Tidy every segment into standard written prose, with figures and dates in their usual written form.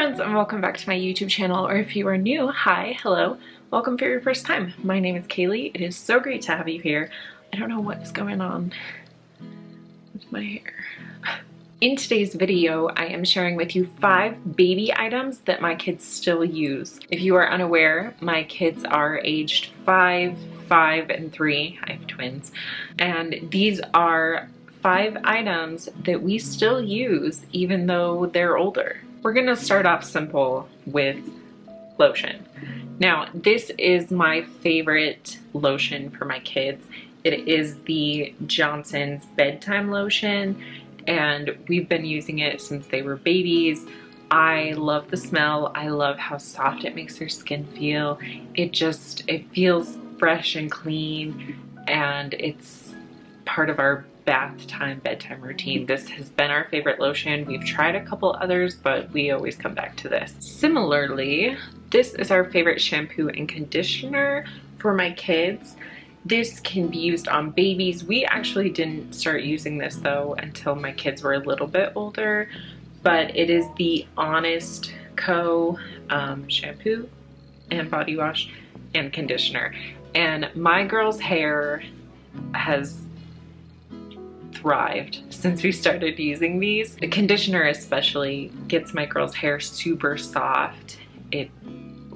friends, and welcome back to my YouTube channel, or if you are new, hi, hello, welcome for your first time. My name is Kaylee. It is so great to have you here. I don't know what is going on with my hair. In today's video, I am sharing with you 5 baby items that my kids still use. If you are unaware, my kids are aged 5, 5, and 3. I have twins. And these are 5 items that we still use even though they're older. We're gonna start off simple with lotion. Now, this is my favorite lotion for my kids. It is the Johnson's bedtime lotion, and we've been using it since they were babies. I love the smell. I love how soft it makes their skin feel. It feels fresh and clean, and it's part of our bedtime routine. This has been our favorite lotion. We've tried a couple others, but we always come back to this. Similarly, this is our favorite shampoo and conditioner for my kids. This can be used on babies. We actually didn't start using this though until my kids were a little bit older, but it is the Honest Co. Shampoo and body wash and conditioner. And my girl's hair has thrived since we started using these. The conditioner especially gets my girl's hair super soft.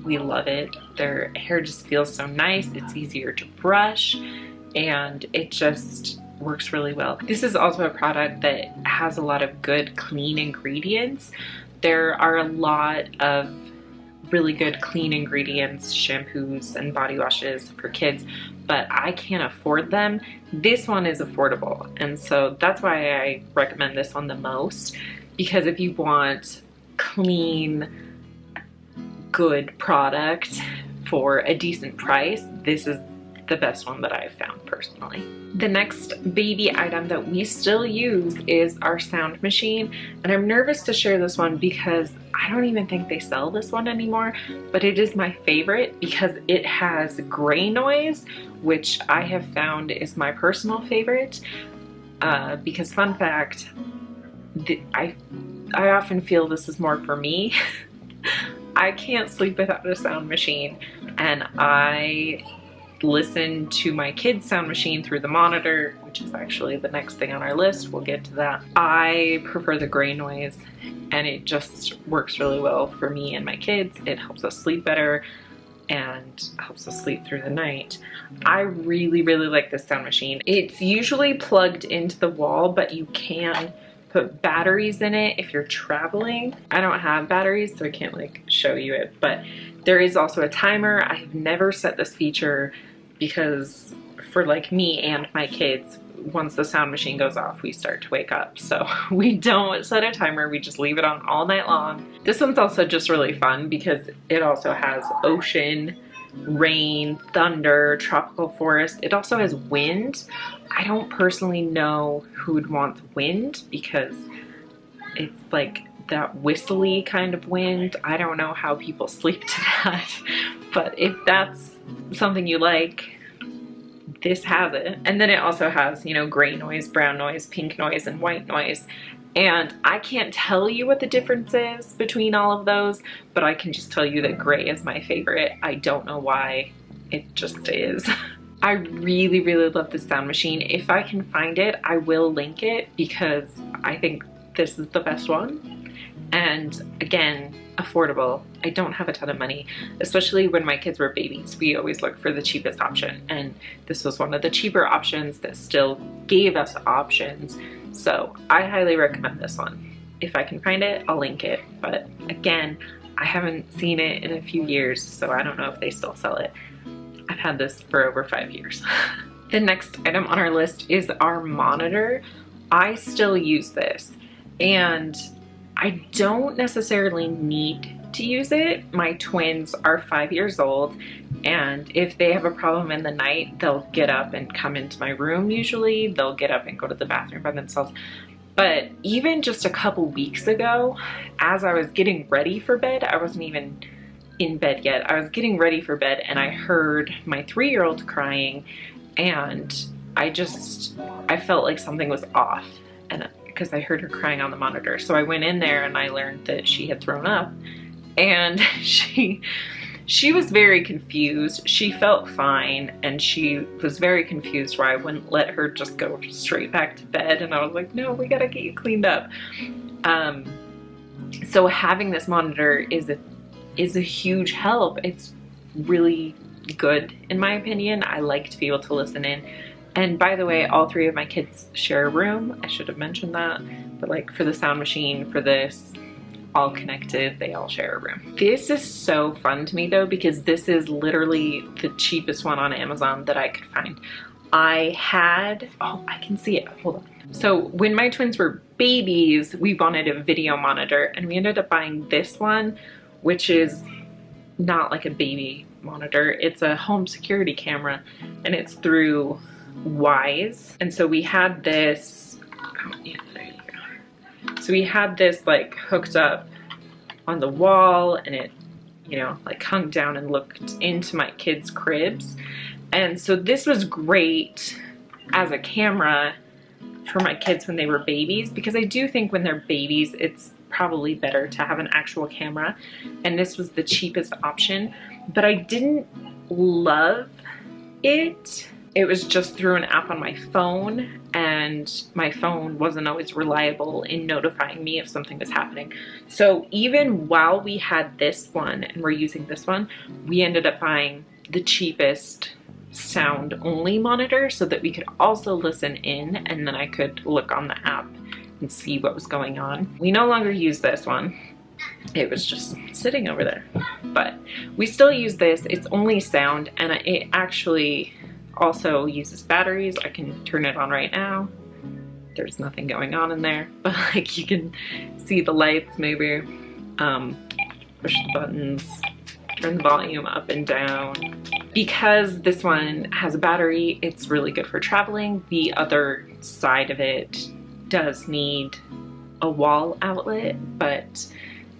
We love it. Their hair just feels so nice. It's easier to brush, and it just works really well. This is also a product that has a lot of good clean ingredients. There are a lot of really good clean ingredients, shampoos and body washes for kids, but I can't afford them. This one is affordable, and so that's why I recommend this one the most, because if you want clean, good product for a decent price, this is the best one that I've found personally. The next baby item that we still use is our sound machine, and I'm nervous to share this one because I don't even think they sell this one anymore, but it is my favorite because it has gray noise, which I have found is my personal favorite, because fun fact, I often feel this is more for me. I can't sleep without a sound machine, and I listen to my kids' sound machine through the monitor, which is actually the next thing on our list. We'll get to that. I prefer the gray noise, and it just works really well for me and my kids. It helps us sleep better and helps us sleep through the night. I really, really like this sound machine. It's usually plugged into the wall, but you can put batteries in it if you're traveling. I don't have batteries, so I can't like show you it, but there is also a timer. I have never set this feature because for like me and my kids, once the sound machine goes off, we start to wake up. So we don't set a timer, we just leave it on all night long. This one's also just really fun because it also has ocean, rain, thunder, tropical forest. It also has wind. I don't personally know who would want the wind because it's like that whistly kind of wind. I don't know how people sleep to that, but if that's something you like, this has it. And then it also has, you know, gray noise, brown noise, pink noise, and white noise. And I can't tell you what the difference is between all of those, but I can just tell you that gray is my favorite. I don't know why, it just is. I really, really love this sound machine. If I can find it, I will link it because I think this is the best one. And again, affordable. I don't have a ton of money, especially when my kids were babies. We always look for the cheapest option, and this was one of the cheaper options that still gave us options. So I highly recommend this one. If I can find it, I'll link it. But again, I haven't seen it in a few years, so I don't know if they still sell it. I've had this for over 5 years. The next item on our list is our monitor. I still use this, and I don't necessarily need to use it. My twins are 5 years old, and if they have a problem in the night, they'll get up and come into my room usually. They'll get up and go to the bathroom by themselves. But even just a couple weeks ago, as I was getting ready for bed, I wasn't even in bed yet. I was getting ready for bed, and I heard my 3-year-old crying, and I felt like something was off. And because I heard her crying on the monitor. So I went in there and I learned that she had thrown up, and she was very confused. She felt fine, and she was very confused why I wouldn't let her just go straight back to bed. And I was like, no, we gotta get you cleaned up. So having this monitor is a huge help. It's really good in my opinion. I like to be able to listen in. And by the way, all 3 of my kids share a room. I should have mentioned that, but like for the sound machine, for this, all connected, they all share a room. This is so fun to me though, because this is literally the cheapest one on Amazon that I could find. I had, oh, I can see it, hold on. So when my twins were babies, we wanted a video monitor, and we ended up buying this one, which is not like a baby monitor. It's a home security camera, and it's through Wise. And so we had this, oh yeah, there you go. So we had this like hooked up on the wall, and it, you know, like hung down and looked into my kids' cribs. And so this was great as a camera for my kids when they were babies, because I do think when they're babies, it's probably better to have an actual camera. And this was the cheapest option, but I didn't love it. It was just through an app on my phone, and my phone wasn't always reliable in notifying me if something was happening. So even while we had this one and we're using this one, we ended up buying the cheapest sound only monitor so that we could also listen in, and then I could look on the app and see what was going on. We no longer use this one. It was just sitting over there, but we still use this. It's only sound, and it actually also uses batteries. I can turn it on right now. There's nothing going on in there, but like you can see the lights maybe. Push the buttons, turn the volume up and down. Because this one has a battery, it's really good for traveling. The other side of it does need a wall outlet, but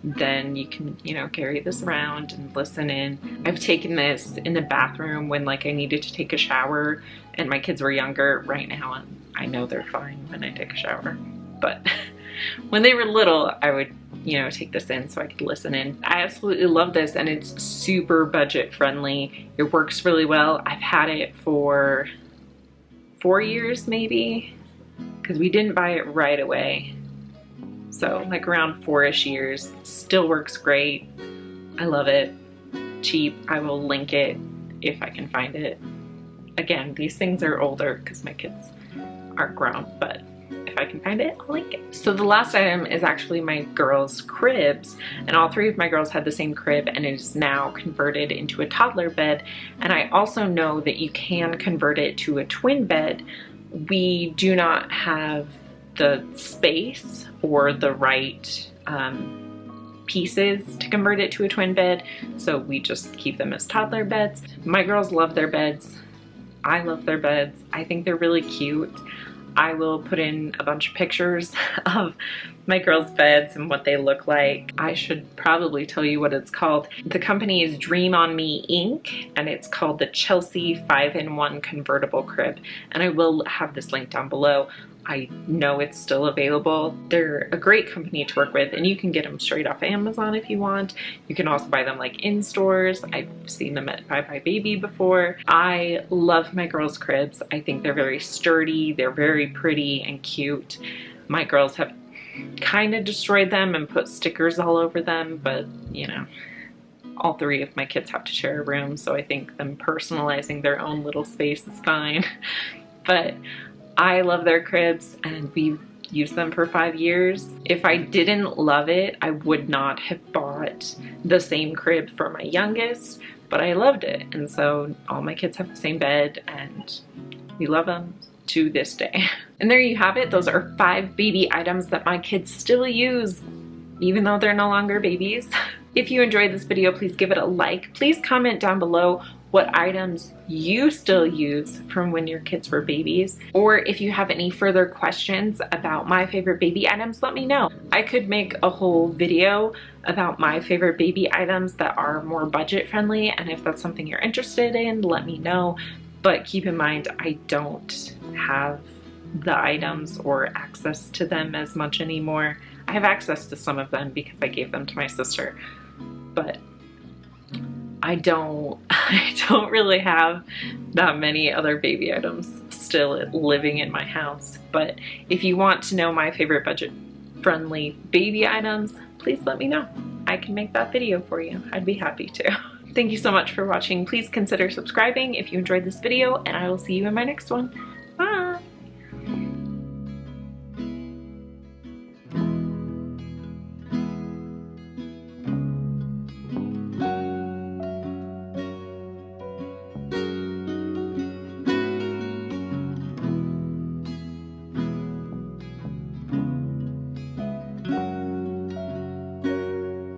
then you can, you know, carry this around and listen in. I've taken this in the bathroom when like I needed to take a shower and my kids were younger. Right now, I know they're fine when I take a shower, but when they were little, I would, you know, take this in so I could listen in. I absolutely love this, and it's super budget friendly. It works really well. I've had it for 4 years maybe, because we didn't buy it right away. So like around 4-ish years. Still works great. I love it. Cheap. I will link it if I can find it. Again, these things are older because my kids aren't grown, but if I can find it, I'll link it. So the last item is actually my girls' cribs, and all 3 of my girls had the same crib, and it is now converted into a toddler bed. And I also know that you can convert it to a twin bed. We do not have the space or the right pieces to convert it to a twin bed, so we just keep them as toddler beds. My girls love their beds. I love their beds. I think they're really cute. I will put in a bunch of pictures of my girls' beds and what they look like. I should probably tell you what it's called. The company is Dream On Me Inc., and it's called the Chelsea 5-in-1 Convertible Crib. And I will have this link down below. I know it's still available. They're a great company to work with, and you can get them straight off Amazon if you want. You can also buy them like in stores. I've seen them at Bye Bye Baby before. I love my girls' cribs. I think they're very sturdy. They're very pretty and cute. My girls have kind of destroyed them and put stickers all over them, but you know, all 3 of my kids have to share a room, so I think them personalizing their own little space is fine. But I love their cribs, and we've used them for 5 years. If I didn't love it, I would not have bought the same crib for my youngest, but I loved it. And so all my kids have the same bed, and we love them to this day. And there you have it. Those are 5 baby items that my kids still use, even though they're no longer babies. If you enjoyed this video, please give it a like. Please comment down below what items you still use from when your kids were babies. Or if you have any further questions about my favorite baby items, let me know. I could make a whole video about my favorite baby items that are more budget friendly, and if that's something you're interested in, let me know. But keep in mind, I don't have the items or access to them as much anymore. I have access to some of them because I gave them to my sister, but I don't really have that many other baby items still living in my house. But if you want to know my favorite budget-friendly baby items, please let me know. I can make that video for you. I'd be happy to. Thank you so much for watching. Please consider subscribing if you enjoyed this video, and I will see you in my next one.